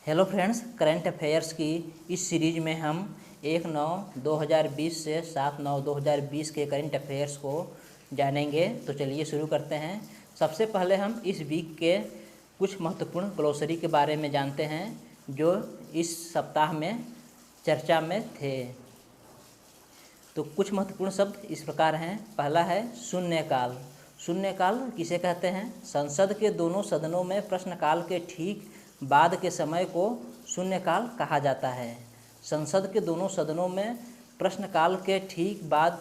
Hello friends, current affairs की इस series में हम 1/9/2020 से 7/9/2020 के करंट अफेयर्स को जानेंगे। तो चलिए शुरू करते हैं। सबसे पहले हम इस वीक के कुछ महत्वपूर्ण ग्लोसरी के बारे में जानते हैं जो इस सप्ताह में चर्चा में थे। तो कुछ महत्वपूर्ण शब्द इस प्रकार हैं। पहला है शून्यकाल। शून्यकाल किसे कहते हैं? संसद के दोनों सदनों में प्रश्नकाल के ठीक बाद के समय को शून्यकाल कहा जाता है। संसद के दोनों सदनों में प्रश्नकाल के ठीक बाद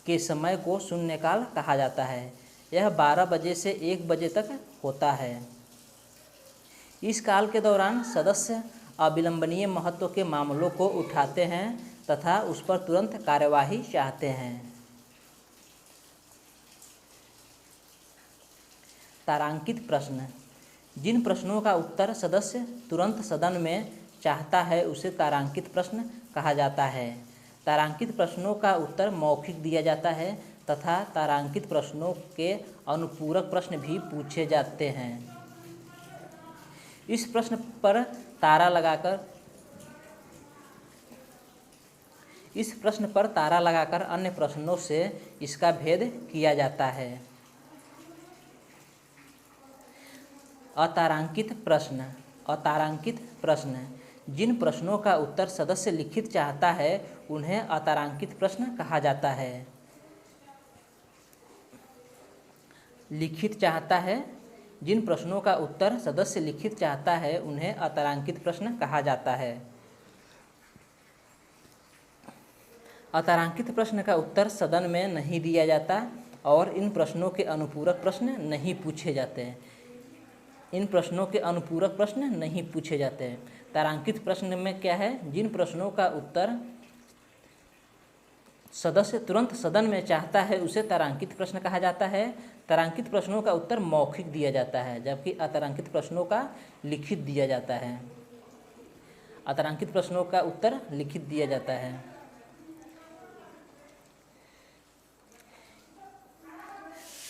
के समय को शून्यकाल कहा जाता है। यह 12 बजे से 1 बजे तक होता है। इस काल के दौरान सदस्य अविलंबनीय महत्व के मामलों को उठाते हैं तथा उस पर तुरंत कार्यवाही चाहते हैं। तारांकित प्रश्न। जिन प्रश्नों का उत्तर सदस्य तुरंत सदन में चाहता है उसे तारांकित प्रश्न कहा जाता है। तारांकित प्रश्नों का उत्तर मौखिक दिया जाता है तथा तारांकित प्रश्नों के अनुपूरक प्रश्न भी पूछे जाते हैं। इस प्रश्न पर तारा लगाकर अन्य प्रश्नों से इसका भेद किया जाता है। अतारांकित प्रश्न। अतारांकित प्रश्न। जिन प्रश्नों का उत्तर सदस्य लिखित चाहता है उन्हें अतारांकित प्रश्न कहा जाता है। लिखित चाहता है। जिन प्रश्नों का उत्तर सदस्य लिखित चाहता है उन्हें अतारांकित प्रश्न कहा जाता है। अतारांकित प्रश्न का उत्तर सदन में नहीं दिया जाता और इन प्रश्नों के अनुपूरक प्रश्न नहीं पूछे जाते हैं। इन प्रश्नों के अनुपूरक प्रश्न नहीं पूछे जाते हैं। तारांकित प्रश्न में क्या है? जिन प्रश्नों का उत्तर सदस्य तुरंत सदन में चाहता है उसे तारांकित प्रश्न कहा जाता है। तारांकित प्रश्नों का उत्तर मौखिक दिया जाता है जबकि अतारांकित प्रश्नों का लिखित दिया जाता है। अतारांकित प्रश्नों का उत्तर लिखित दिया जाता है।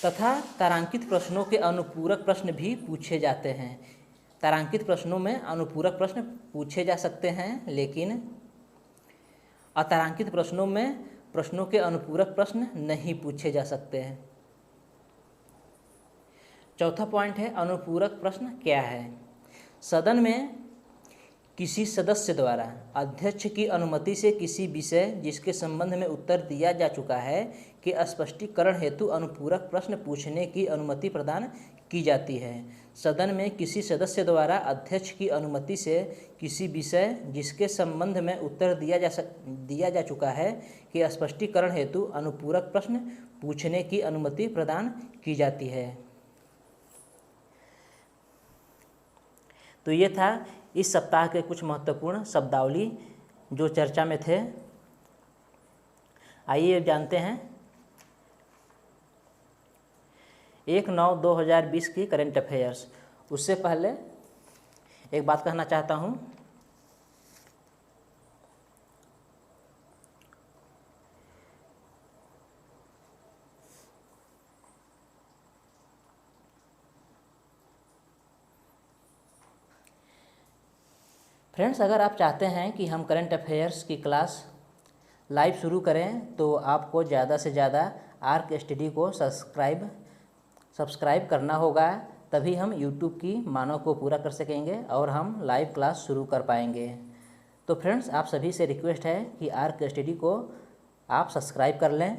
तथा तारांकित प्रश्नों के अनुपूरक प्रश्न भी पूछे जाते हैं। तारांकित प्रश्नों में अनुपूरक प्रश्न पूछे जा सकते हैं लेकिन अतारांकित प्रश्नों में प्रश्नों के अनुपूरक प्रश्न नहीं पूछे जा सकते हैं। चौथा पॉइंट है अनुपूरक प्रश्न क्या है? सदन में किसी सदस्य द्वारा अध्यक्ष की अनुमति से किसी विषय जिसके संबंध में उत्तर दिया जा चुका है के स्पष्टीकरण हेतु अनुपूरक प्रश्न पूछने की अनुमति प्रदान की जाती है। सदन में किसी सदस्य द्वारा अध्यक्ष की अनुमति से किसी विषय जिसके संबंध में उत्तर दिया जा चुका है के स्पष्टीकरण हेतु अनुपूरक प्रश्न पूछने की अनुमति प्रदान की जाती है। तो ये था इस सप्ताह के कुछ महत्वपूर्ण शब्दावली जो चर्चा में थे। आइए जानते हैं 1/9/2020 की करंट अफेयर्स। उससे पहले एक बात कहना चाहता हूँ। फ्रेंड्स, अगर आप चाहते हैं कि हम करंट अफेयर्स की क्लास लाइव शुरू करें तो आपको ज़्यादा से ज़्यादा आर्क स्टडी को सब्सक्राइब करना होगा, तभी हम यूट्यूब की मानों को पूरा कर सकेंगे और हम लाइव क्लास शुरू कर पाएंगे। तो फ्रेंड्स, आप सभी से रिक्वेस्ट है कि आर्क स्टडी को आप सब्सक्राइब कर लें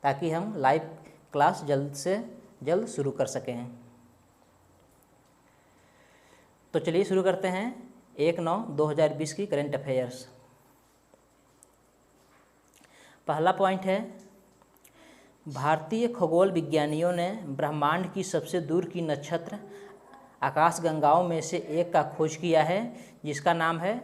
ताकि हम लाइव क्लास जल्द से जल्द शुरू कर सकें। तो चलिए शुरू करते हैं 1/9/2020 की करंट अफेयर्स। पहला पॉइंट है भारतीय खगोल विज्ञानियों ने ब्रह्मांड की सबसे दूर की नक्षत्र आकाशगंगाओं में से एक का खोज किया है जिसका नाम है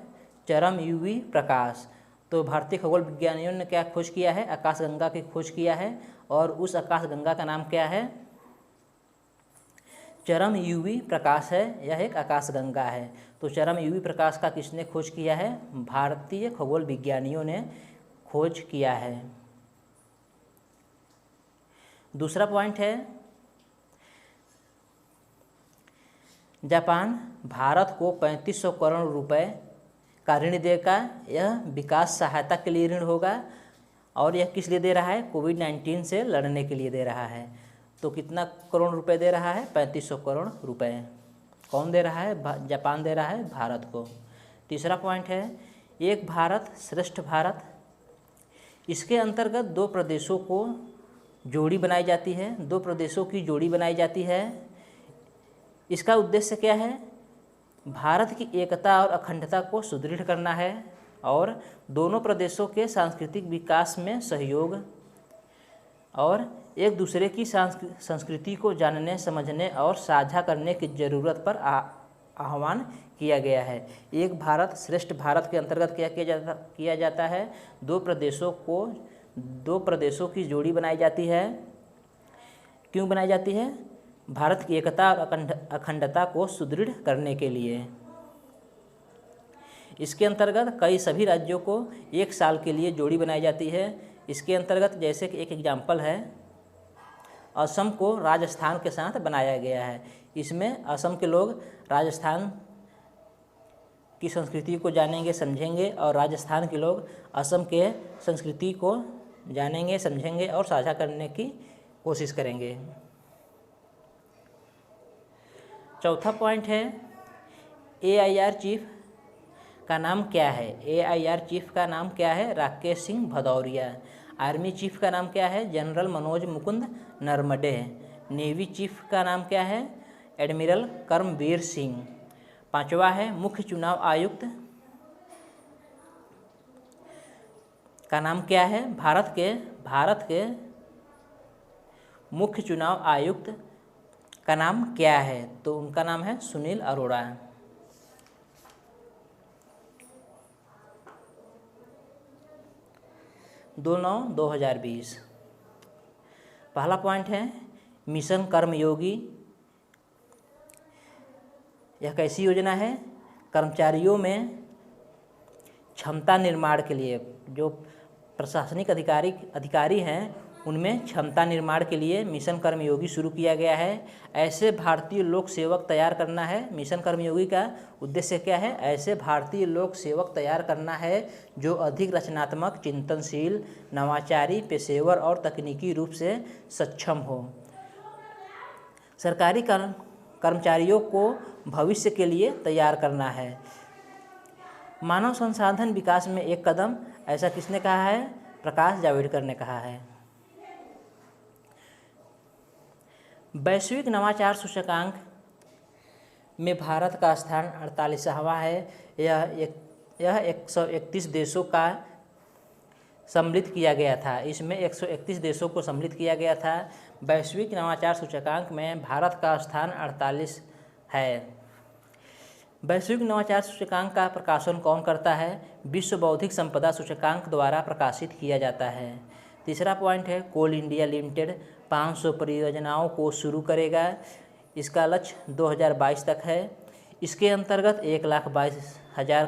चरम यूवी प्रकाश। तो भारतीय खगोल विज्ञानियों ने क्या खोज किया है? आकाशगंगा की खोज किया है और उस आकाशगंगा का नाम क्या है? चरम यूवी प्रकाश है। यह एक आकाशगंगा है। तो चरम यूवी प्रकाश का किसने खोज किया है? भारतीय खगोल विज्ञानियों ने खोज किया है। दूसरा पॉइंट है जापान भारत को 3500 करोड़ रुपए का ऋण देगा। यह विकास सहायता के लिए ऋण होगा और यह किस लिए दे रहा है? कोविड-19 से लड़ने के लिए दे रहा है। तो कितना करोड़ रुपए दे रहा है? 3500 करोड़ रुपए। कौन दे रहा है? जापान दे रहा है भारत को। तीसरा पॉइंट है एक भारत श्रेष्ठ भारत। इसके अंतर्गत दो प्रदेशों को जोड़ी बनाई जाती है, दो प्रदेशों की जोड़ी बनाई जाती है। इसका उद्देश्य क्या है? भारत की एकता और अखंडता को सुदृढ़ करना है और दोनों प्रदेशों के सांस्कृतिक विकास में सहयोग और एक दूसरे की संस्कृति को जानने, समझने और साझा करने की ज़रूरत पर आह्वान किया गया है। एक भारत श्रेष्ठ भारत के अंतर्गत क्या किया जाता है? दो प्रदेशों की जोड़ी बनाई जाती है। क्यों बनाई जाती है? भारत की एकता और अखंडता को सुदृढ़ करने के लिए। इसके अंतर्गत कई सभी राज्यों को एक साल के लिए जोड़ी बनाई जाती है। इसके अंतर्गत जैसे कि एक एग्जाम्पल है, असम को राजस्थान के साथ बनाया गया है। इसमें असम के लोग राजस्थान की संस्कृति को जानेंगे, समझेंगे और राजस्थान के लोग असम के संस्कृति को जानेंगे, समझेंगे और साझा करने की कोशिश करेंगे। चौथा पॉइंट है AIR चीफ का नाम क्या है? AIR चीफ का नाम क्या है? राकेश सिंह भदौरिया। आर्मी चीफ का नाम क्या है? General Manoj Mukund Naravane. Navy chief का नाम क्या है? एडमिरल करमबीर सिंह। पांचवा है मुख्य चुनाव आयुक्त का नाम क्या है? भारत के मुख्य चुनाव आयुक्त का नाम क्या है? तो उनका नाम है सुनील अरोड़ा। दो 9/2020। पहला पॉइंट है मिशन कर्मयोगी। यह कैसी योजना है? कर्मचारियों में क्षमता निर्माण के लिए, जो प्रशासनिक अधिकारी हैं उनमें क्षमता निर्माण के लिए मिशन कर्मयोगी शुरू किया गया है। ऐसे भारतीय लोक सेवक तैयार करना है। मिशन कर्मयोगी का उद्देश्य क्या है? ऐसे भारतीय लोक सेवक तैयार करना है जो अधिक रचनात्मक, चिंतनशील, नवाचारी, पेशेवर और तकनीकी रूप से सक्षम हो। सरकारी कर्मचारियों को भविष्य के लिए तैयार करना है। मानव संसाधन विकास में एक कदम, ऐसा किसने कहा है? प्रकाश जावड़ेकर ने कहा है। वैश्विक नवाचार सूचकांक में भारत का स्थान 48वां है। यह 131 देशों का सम्मिलित किया गया था। इसमें 131 देशों को सम्मिलित किया गया था। वैश्विक नवाचार सूचकांक में भारत का स्थान 48 है। वैश्विक नवाचार सूचकांक का प्रकाशन कौन करता है? विश्व बौद्धिक संपदा सूचकांक द्वारा प्रकाशित किया जाता है। तीसरा पॉइंट है कोल इंडिया लिमिटेड 500 परियोजनाओं को शुरू करेगा। इसका लक्ष्य 2022 तक है। इसके अंतर्गत 1,22,000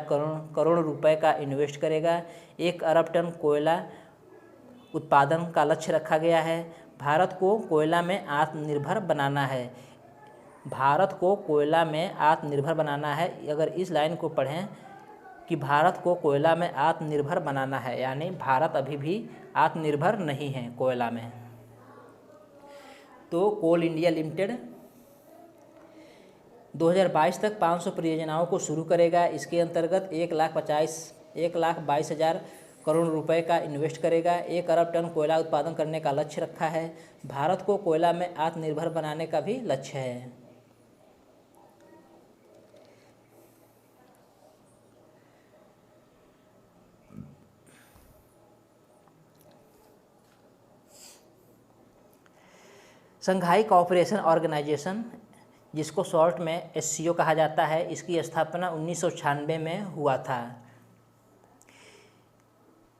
करोड़ रुपए का इन्वेस्ट करेगा। 1 अरब टन कोयला उत्पादन का लक्ष्य रखा गया है। भारत को कोयला में आत्मनिर्भर बनाना है। भारत को कोयला में आत्मनिर्भर बनाना है। अगर इस लाइन को पढ़ें कि भारत को कोयला में आत्मनिर्भर बनाना है, यानी भारत अभी भी आत्मनिर्भर नहीं है कोयला में। तो कोल इंडिया लिमिटेड 2022 तक 500 परियोजनाओं को शुरू करेगा। इसके अंतर्गत 1,22,000 करोड़ रुपए का इन्वेस्ट करेगा। 1 अरब टन कोयला उत्पादन करने का लक्ष्य रखा है। भारत को कोयला में आत्मनिर्भर बनाने का भी लक्ष्य है। संघाई कोऑपरेशन ऑर्गेनाइजेशन, जिसको शॉर्ट में SCO कहा जाता है, इसकी स्थापना 1996 में हुआ था।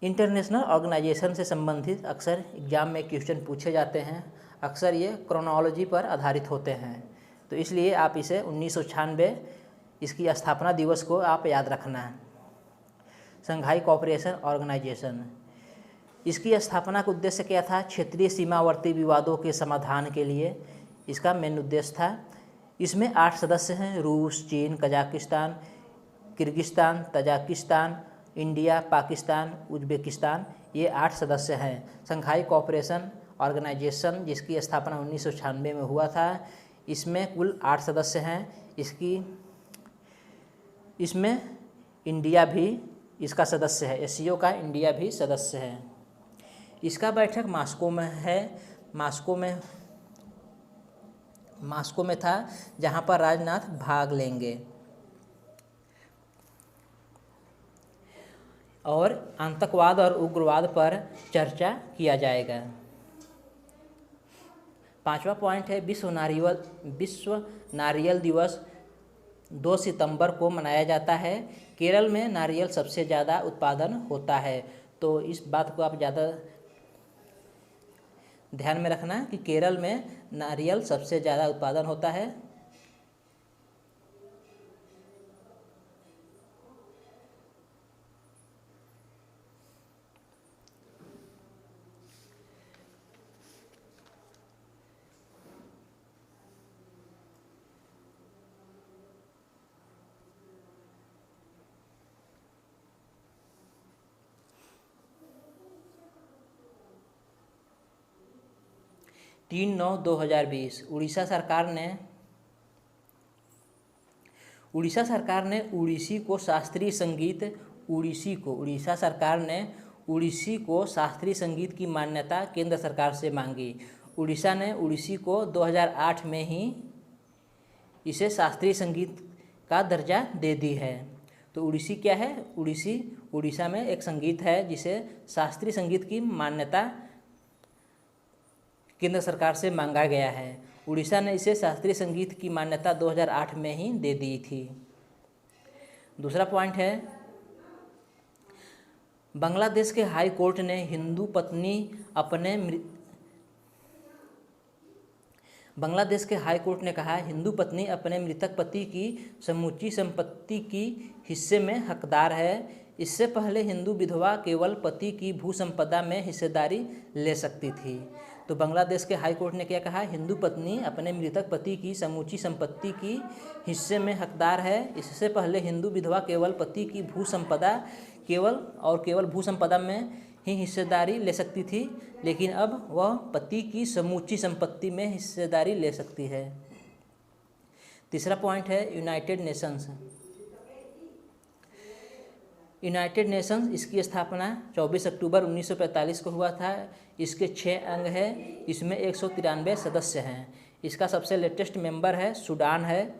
इंटरनेशनल ऑर्गेनाइजेशन से संबंधित अक्सर एग्जाम में क्वेश्चन पूछे जाते हैं। अक्सर ये क्रोनोलॉजी पर आधारित होते हैं, तो इसलिए आप इसे 1996 इसकी स्थापना दिवस को आप याद रखना। संघाई कोऑपरेशन ऑर्गेनाइजेशन, इसकी स्थापना का उद्देश्य क्या था? क्षेत्रीय सीमावर्ती विवादों के समाधान के लिए इसका मेन उद्देश्य था। इसमें 8 सदस्य हैं, रूस, चीन, Kazakhstan, Kyrgyzstan, Tajikistan, India, Pakistan, Uzbekistan, ये 8 सदस्य हैं। शंघाई कोऑपरेशन ऑर्गेनाइजेशन जिसकी स्थापना 1996 में हुआ था, इसमें कुल 8 सदस्य हैं। इसमें इंडिया भी इसका सदस्य है, एससीओ का इंडिया भी सदस्य है। इसका बैठक मास्को में है, मास्को में था, जहां पर राजनाथ भाग लेंगे और आतंकवाद और उग्रवाद पर चर्चा किया जाएगा। 5वां पॉइंट है विश्व नारियल दिवस 2 सितंबर को मनाया जाता है। केरल में नारियल सबसे ज़्यादा उत्पादन होता है, तो इस बात को आप ज़्यादा ध्यान में रखना कि केरल में नारियल सबसे ज़्यादा उत्पादन होता है। तीन 9/2020 उड़ीसा सरकार ने उड़ीसा सरकार ने उड़ीसी को शास्त्रीय संगीत की मान्यता केंद्र सरकार से मांगी। उड़ीसा ने उड़ीसी को 2008 में ही इसे शास्त्रीय संगीत का दर्जा दे दी है। तो उड़ीसी क्या है? उड़ीसा में एक संगीत है जिसे शास्त्रीय संगीत की मान्यता केंद्र सरकार से मांगा गया है। उड़ीसा ने इसे शास्त्रीय संगीत की मान्यता 2008 में ही दे दी थी। दूसरा पॉइंट है बांग्लादेश के हाई कोर्ट ने हिंदू पत्नी अपने मृतक पति की समूची संपत्ति की हिस्से में हकदार है। इससे पहले हिंदू विधवा केवल पति की भू संपदा में हिस्सेदारी ले सकती थी। तो बांग्लादेश के हाई कोर्ट ने क्या कहा? हिंदू पत्नी अपने मृतक पति की समूची संपत्ति की हिस्से में हकदार है। इससे पहले हिंदू विधवा केवल पति की भू संपदा में ही हिस्सेदारी ले सकती थी, लेकिन अब वह पति की समूची संपत्ति में हिस्सेदारी ले सकती है। तीसरा पॉइंट है यूनाइटेड नेशंस। इसकी स्थापना 24 अक्टूबर 1945 को हुआ था। इसके 6 अंग हैं, इसमें 193 सदस्य हैं। इसका सबसे लेटेस्ट मेंबर है सूडान है।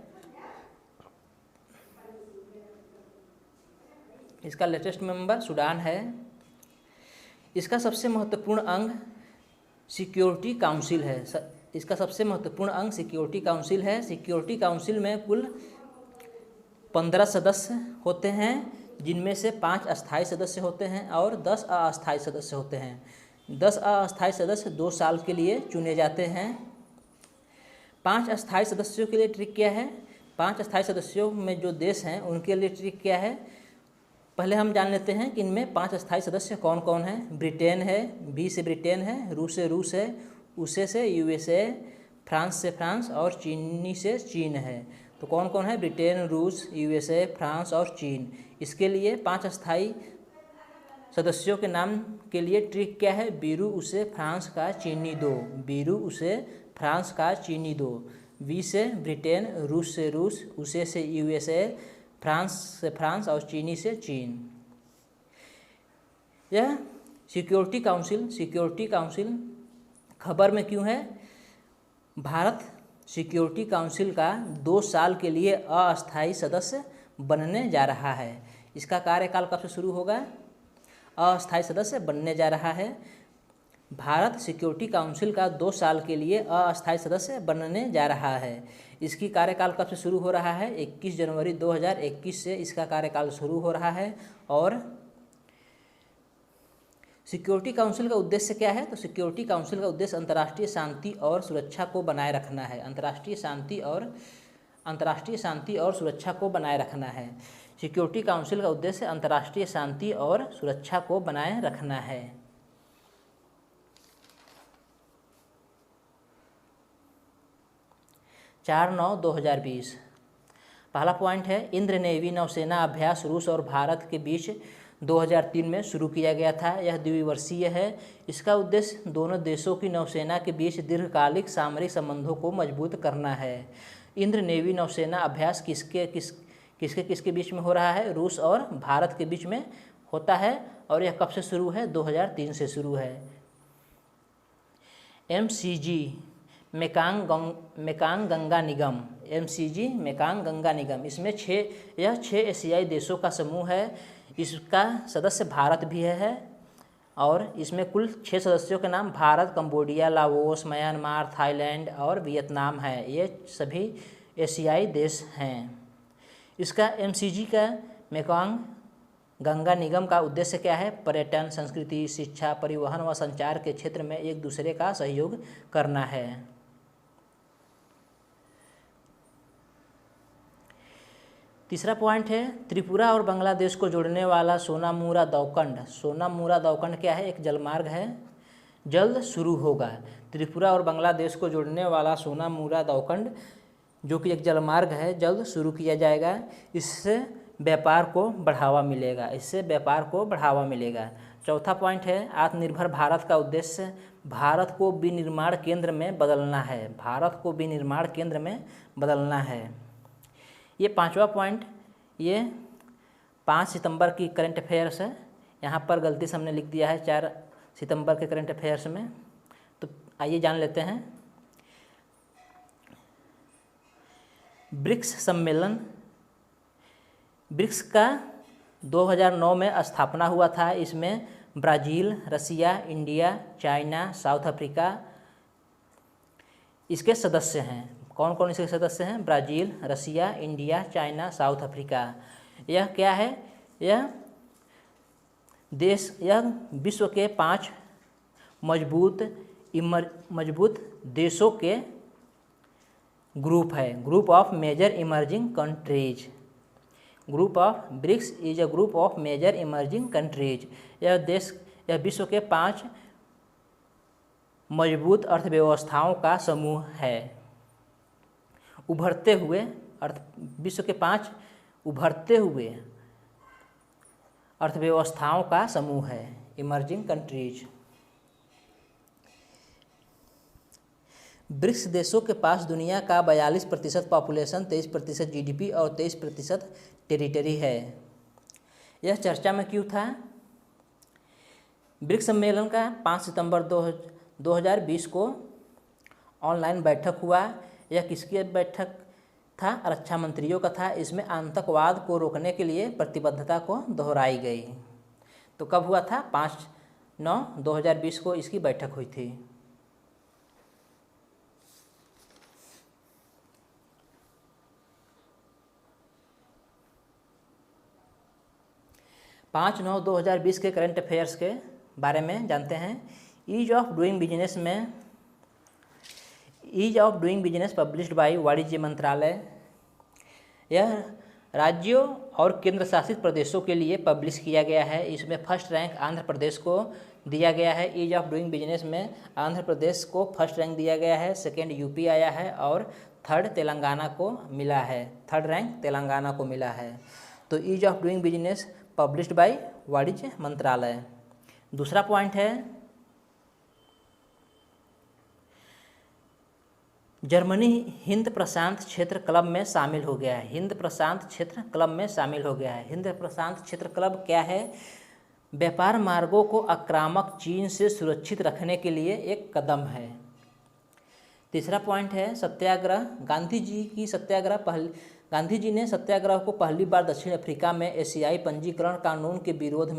इसका सबसे महत्वपूर्ण अंग सिक्योरिटी काउंसिल है। सिक्योरिटी काउंसिल में कुल 15 सदस्य होते हैं, जिनमें से 5 अस्थायी सदस्य होते हैं और 10 अस्थायी सदस्य होते हैं। 10 अस्थायी सदस्य 2 साल के लिए चुने जाते हैं। 5 अस्थायी सदस्यों के लिए ट्रिक क्या है? 5 अस्थायी सदस्यों में जो देश हैं उनके लिए ट्रिक क्या है? पहले हम जान लेते हैं कि इनमें 5 अस्थायी सदस्य कौन कौन हैं। ब्रिटेन है, बी से ब्रिटेन है, रूस है, USA से USA, फ्रांस से फ्रांस और चीनी से चीन है। तो कौन कौन है? ब्रिटेन, रूस, USA, फ्रांस और चीन। इसके लिए 5 अस्थायी सदस्यों के नाम के लिए ट्रिक क्या है? बीरू उसे फ्रांस का चीनी दो। बी से ब्रिटेन, रूस से रूस, USA से USA, फ्रांस से फ्रांस और चीनी से चीन। यह सिक्योरिटी काउंसिल खबर में क्यों है? भारत सिक्योरिटी काउंसिल का 2 साल के लिए अस्थायी सदस्य बनने जा रहा है। इसका कार्यकाल कब से शुरू होगा? अस्थायी सदस्य बनने जा रहा है। भारत सिक्योरिटी काउंसिल का 2 साल के लिए अस्थायी सदस्य बनने जा रहा है। इसकी कार्यकाल कब से शुरू हो रहा है? 21 जनवरी 2021 से इसका कार्यकाल शुरू हो रहा है। और सिक्योरिटी काउंसिल का उद्देश्य क्या है? तो सिक्योरिटी काउंसिल का उद्देश्य अंतर्राष्ट्रीय शांति और सुरक्षा को बनाए रखना है। अंतर्राष्ट्रीय शांति और सुरक्षा को बनाए रखना है। सिक्योरिटी काउंसिल का उद्देश्य अंतर्राष्ट्रीय शांति और सुरक्षा को बनाए रखना है। 4/9/2020। पहला पॉइंट है इंद्र नेवी नौसेना अभ्यास रूस और भारत के बीच 2003 में शुरू किया गया था। यह द्विवर्षीय है। इसका उद्देश्य दोनों देशों की नौसेना के बीच दीर्घकालिक सामरिक संबंधों को मजबूत करना है। इंद्र नेवी नौसेना अभ्यास किसके बीच में हो रहा है? रूस और भारत के बीच में होता है। और यह कब से शुरू है? 2003 से शुरू है। MCG मेकांग गंगा निगम, MCG मेकांग गंगा निगम, इसमें 6 एशियाई देशों का समूह है। इसका सदस्य भारत भी है और इसमें कुल 6 सदस्यों के नाम Bharat, Cambodia, Laos, Myanmar, Thailand और वियतनाम है। ये सभी एशियाई देश हैं। इसका MCG का मेकांग गंगा निगम का उद्देश्य क्या है? पर्यटन, संस्कृति, शिक्षा, परिवहन व संचार के क्षेत्र में एक दूसरे का सहयोग करना है। तीसरा पॉइंट है त्रिपुरा और बांग्लादेश को जोड़ने वाला सोनामुरा दौकंड। सोनामुरा दौकंड क्या है? एक जलमार्ग है, जल्द शुरू होगा। त्रिपुरा और बांग्लादेश को जोड़ने वाला सोनामुरा दौकंड जो कि एक जलमार्ग है, जल्द शुरू किया जाएगा। इससे व्यापार को बढ़ावा मिलेगा। चौथा पॉइंट है आत्मनिर्भर भारत का उद्देश्य भारत को विनिर्माण केंद्र में बदलना है। ये पांचवा पॉइंट, ये 5 सितंबर की करंट अफेयर्स है। यहाँ पर गलती से हमने लिख दिया है 4 सितंबर के करंट अफेयर्स में। तो आइए जान लेते हैं। ब्रिक्स सम्मेलन, ब्रिक्स का 2009 में स्थापना हुआ था। इसमें ब्राज़ील, रसिया, इंडिया, चाइना, साउथ अफ्रीका इसके सदस्य हैं। कौन कौन इसके सदस्य हैं? ब्राज़ील, रसिया, इंडिया, चाइना, साउथ अफ्रीका। यह क्या है? यह विश्व के 5 मजबूत देशों के ग्रुप है। Group of major emerging countries. Group of BRICS is a group of major emerging countries. यह विश्व के 5 मजबूत अर्थव्यवस्थाओं का समूह है। विश्व के 5 उभरते हुए अर्थव्यवस्थाओं का समूह है, इमर्जिंग कंट्रीज। ब्रिक्स देशों के पास दुनिया का 42% पॉपुलेशन, 23% GDP और 23% टेरिटरी है। यह चर्चा में क्यों था? ब्रिक्स सम्मेलन का 5 सितंबर 2020 को ऑनलाइन बैठक हुआ। यह किसकी बैठक था? रक्षा मंत्रियों का था। इसमें आतंकवाद को रोकने के लिए प्रतिबद्धता को दोहराई गई। तो कब हुआ था? 5/9/2020 को इसकी बैठक हुई थी। 5/9/2020 के करंट अफेयर्स के बारे में जानते हैं। Ease of doing business published by वाणिज्य मंत्रालय। यह राज्यों और केंद्र शासित प्रदेशों के लिए पब्लिश किया गया है। इसमें फर्स्ट रैंक आंध्र प्रदेश को दिया गया है। ईज ऑफ डूइंग बिजनेस में आंध्र प्रदेश को फर्स्ट रैंक दिया गया है, सेकेंड यूपी आया है और थर्ड तेलंगाना को मिला है। थर्ड रैंक तेलंगाना को मिला है। तो ease of doing business published by वाणिज्य मंत्रालय। दूसरा पॉइंट है जर्मनी हिंद प्रशांत क्षेत्र क्लब में शामिल हो गया है। हिंद प्रशांत क्षेत्र क्लब में शामिल हो गया है। हिंद प्रशांत क्षेत्र क्लब क्या है? व्यापार मार्गों को आक्रामक चीन से सुरक्षित रखने के लिए एक कदम है। तीसरा पॉइंट है सत्याग्रह। गांधी जी ने सत्याग्रह को पहली बार दक्षिण अफ्रीका में एशियाई पंजीकरण कानून के विरोध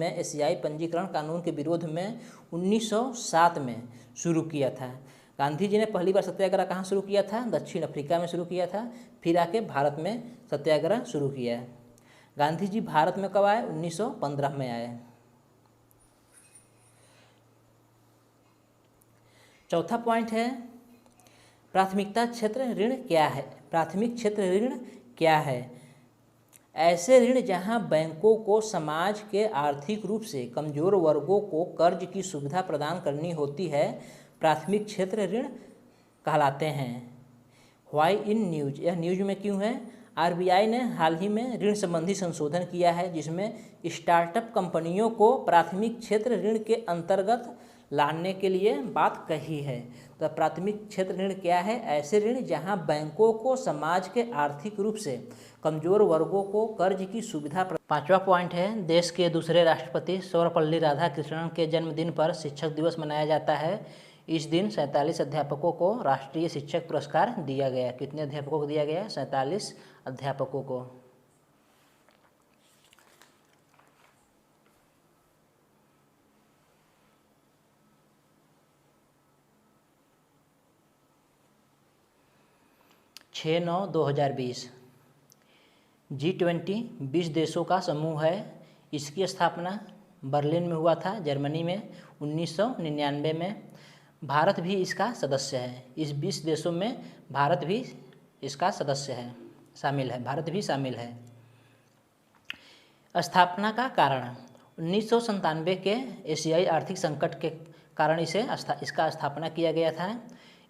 में 1907 में शुरू किया था। गांधी जी ने पहली बार सत्याग्रह कहाँ शुरू किया था? दक्षिण अफ्रीका में शुरू किया था। फिर आके भारत में सत्याग्रह शुरू किया। गांधी जी भारत में कब आए? 1915 में आए। चौथा पॉइंट है प्राथमिक क्षेत्र ऋण क्या है? ऐसे ऋण जहां बैंकों को समाज के आर्थिक रूप से कमजोर वर्गों को कर्ज की सुविधा प्रदान करनी होती है, प्राथमिक क्षेत्र ऋण कहलाते हैं। व्हाई इन न्यूज, यह न्यूज में क्यों है? आरबीआई ने हाल ही में ऋण संबंधी संशोधन किया है जिसमें स्टार्टअप कंपनियों को प्राथमिक क्षेत्र ऋण के अंतर्गत लाने के लिए बात कही है। तो प्राथमिक क्षेत्र ऋण क्या है? ऐसे ऋण जहां बैंकों को समाज के आर्थिक रूप से कमजोर वर्गों को कर्ज की सुविधा। पांचवा पॉइंट है, देश के दूसरे राष्ट्रपति सर्वपल्ली राधाकृष्णन के जन्मदिन पर शिक्षक दिवस मनाया जाता है। इस दिन 47 अध्यापकों को राष्ट्रीय शिक्षक पुरस्कार दिया गया। कितने अध्यापकों को दिया गया? 47 अध्यापकों को। छः 9/2020 G20 20 देशों का समूह है। इसकी स्थापना बर्लिन में हुआ था, जर्मनी में 1999 में। भारत भी इसका सदस्य है। इस 20 देशों में भारत भी इसका सदस्य है, शामिल है, भारत भी शामिल है। स्थापना का कारण 1997 के एशियाई आर्थिक संकट के कारण इसका स्थापना किया गया था।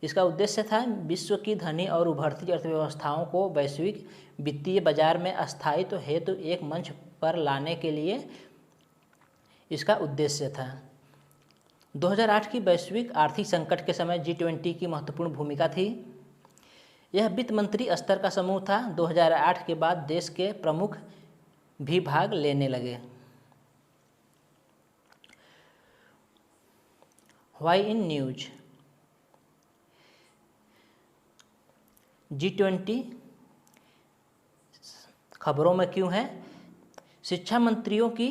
इसका उद्देश्य था विश्व की धनी और उभरती अर्थव्यवस्थाओं को वैश्विक वित्तीय बाजार में स्थायित्व हेतु एक मंच पर लाने के लिए इसका उद्देश्य था। 2008 की वैश्विक आर्थिक संकट के समय G20 की महत्वपूर्ण भूमिका थी। यह वित्त मंत्री स्तर का समूह था। 2008 के बाद देश के प्रमुख भी भाग लेने लगे। व्हाई इन न्यूज, G20 खबरों में क्यों है? शिक्षा मंत्रियों की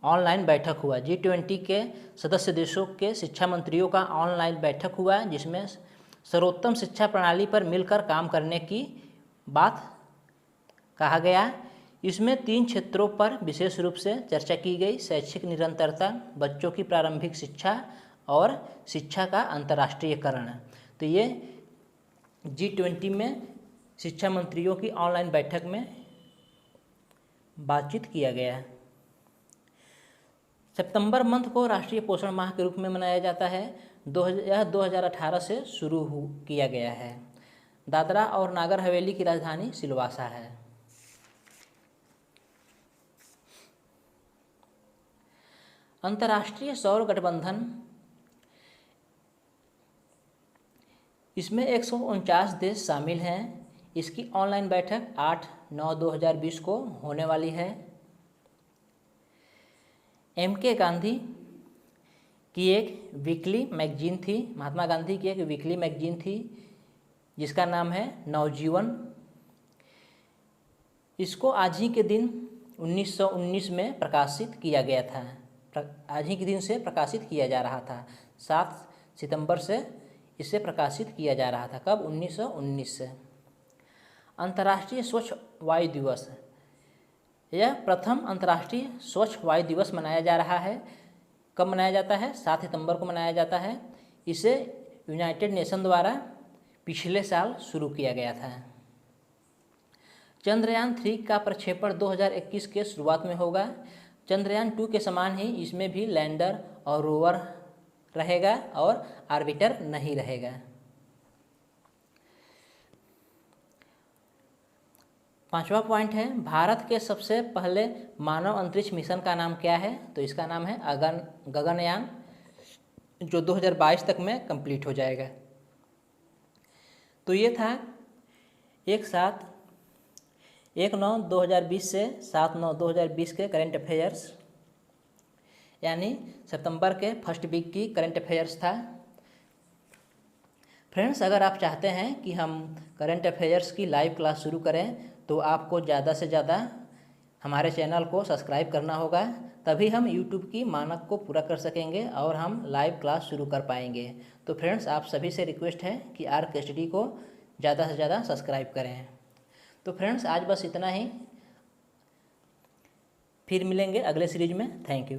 ऑनलाइन बैठक हुआ। G20 के सदस्य देशों के शिक्षा मंत्रियों का ऑनलाइन बैठक हुआ जिसमें सर्वोत्तम शिक्षा प्रणाली पर मिलकर काम करने की बात कहा गया। इसमें 3 क्षेत्रों पर विशेष रूप से चर्चा की गई: शैक्षिक निरंतरता, बच्चों की प्रारंभिक शिक्षा और शिक्षा का अंतर्राष्ट्रीयकरण। तो ये G20 में शिक्षा मंत्रियों की ऑनलाइन बैठक में बातचीत किया गया। सितंबर मंथ को राष्ट्रीय पोषण माह के रूप में मनाया जाता है। यह 2018 से शुरू किया गया है। दादरा और नागर हवेली की राजधानी सिलवासा है। अंतर्राष्ट्रीय सौर गठबंधन, इसमें 149 देश शामिल हैं। इसकी ऑनलाइन बैठक 8/9/2020 को होने वाली है। MK गांधी की एक वीकली मैगजीन थी, महात्मा गांधी की एक वीकली मैगजीन थी जिसका नाम है नवजीवन। इसको आज ही के दिन 1919 में प्रकाशित किया गया था। आज ही के दिन से प्रकाशित किया जा रहा था। 7 सितंबर से इसे प्रकाशित किया जा रहा था। कब? 1919 से। अंतर्राष्ट्रीय स्वच्छ वायु दिवस, यह प्रथम अंतर्राष्ट्रीय स्वच्छ वायु दिवस मनाया जा रहा है। कब मनाया जाता है? 7 सितंबर को मनाया जाता है। इसे यूनाइटेड नेशन द्वारा पिछले साल शुरू किया गया था। चंद्रयान 3 का प्रक्षेपण 2021 के शुरुआत में होगा। चंद्रयान 2 के समान ही इसमें भी लैंडर और रोवर रहेगा और आर्बिटर नहीं रहेगा। पांचवा पॉइंट है, भारत के सबसे पहले मानव अंतरिक्ष मिशन का नाम क्या है? तो इसका नाम है गगनयान, जो 2022 तक में कंप्लीट हो जाएगा। तो ये था एक साथ 1/9/2020 से 7/9/2020 के करंट अफेयर्स, यानी सितंबर के फर्स्ट वीक की करंट अफेयर्स था। फ्रेंड्स, अगर आप चाहते हैं कि हम करंट अफेयर्स की लाइव क्लास शुरू करें तो आपको ज़्यादा से ज़्यादा हमारे चैनल को सब्सक्राइब करना होगा, तभी हम YouTube की मानक को पूरा कर सकेंगे और हम लाइव क्लास शुरू कर पाएंगे। तो फ्रेंड्स, आप सभी से रिक्वेस्ट है कि RKSD को ज़्यादा से ज़्यादा सब्सक्राइब करें। तो फ्रेंड्स, आज बस इतना ही, फिर मिलेंगे अगले सीरीज में। Thank you.